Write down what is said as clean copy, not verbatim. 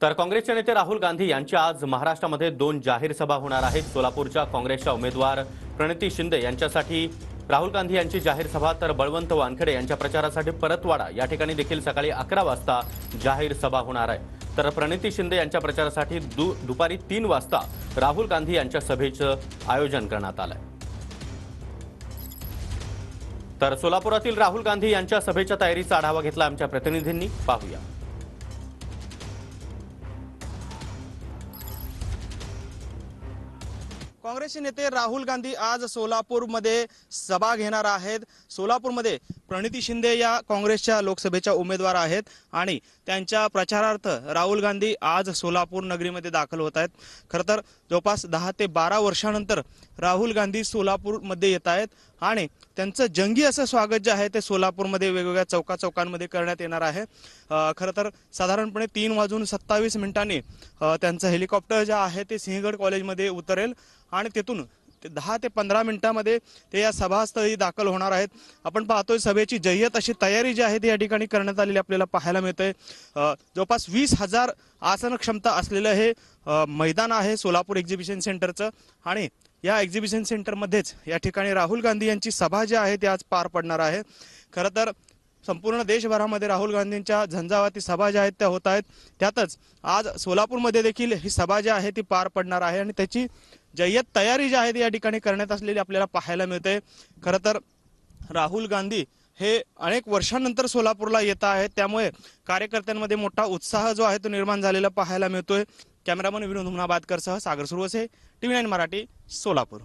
तर काँग्रेसचे नेते राहुल गांधी यांच्या आज महाराष्ट्रामध्ये 2 जाहीर सभा होणार आहेत। सोलापूरच्या काँग्रेसच्या उमेदवार प्रणिती शिंदे यांच्यासाठी राहुल गांधी यांची जाहीर सभा, तर बळवंत वानखेडे यांच्या प्रचारासाठी परतवाडा या ठिकाणी देखील सकाळी 11 वाजता जाहीर सभा होणार आहे। तर प्रणिती शिंदे यांच्या प्रचारासाठी दुपारी 3 वाजता राहुल गांधी यांच्या सभेचं आयोजन करण्यात आलंय। तर सोलापुरातील राहुल गांधी यांच्या सभेच्या तयारीचा आढावा घेतला आमच्या प्रतिनिधींनी, पाहूया। काँग्रेसचे नेते राहुल गांधी आज सोलापूरमध्ये सभा घेणार आहेत। सोलापूरमध्ये प्रणिती शिंदे या काँग्रेसच्या लोकसभेच्या उमेदवार आहेत आणि त्यांच्या प्रचारार्थ राहुल गांधी आज सोलापूर नगरीमध्ये दाखल होत आहेत। खरं तर जवळपास 10 ते 12 वर्षांनंतर राहुल गांधी सोलापूरमध्ये येत आहेत आणि त्यांचं जंगी असं स्वागत जे आहे ते सोलापूरमध्ये वेगवेगळ्या चौकांमध्ये करण्यात येणार आहे। खरं तर साधारणपणे 3:27 त्यांचं हेलिकॉप्टर जे आहे ते सिंहगड कॉलेजमध्ये उतरेल आणि तेथून 10 ते 15 मिनिटांमध्ये ते या सभास्थळी दाखल होणार आहेत। आपण पाहतोय सभेची जय्यत अशी तयारी जी आहे ती या ठिकाणी करण्यात आलेली आपल्याला पाहायला मिळते। जवळपास 20,000 आसन क्षमता असलेलं हे मैदान आहे सोलापूर एक्झिबिशन सेंटरचं आणि या एक्झिबिशन सेंटरमध्येच या ठिकाणी राहुल गांधी यांची सभा जी आहे ती आज पार पडणार आहे। खरं तर संपूर्ण देशभरामध्ये राहुल गांधींच्या झंझावाती सभा ज्या आहेत त्या होत आहेत, त्यातच आज सोलापूरमध्ये देखील ही सभा जी आहे ती पार पडणार आहे आणि त्याची जय्यत तयारी जी आहे ती या ठिकाणी करण्यात असलेली आपल्याला पाहायला मिळते। खरं तर राहुल गांधी हे अनेक वर्षांनंतर सोलापूरला येत आहेत, त्यामुळे कार्यकर्त्यांमध्ये मोठा उत्साह जो आहे तो निर्माण झालेला पाहायला मिळतोय। कॅमेरामन विनोद हुमनाबादकर सह सागर सुरवसे, TV9 मराठी, सोलापूर।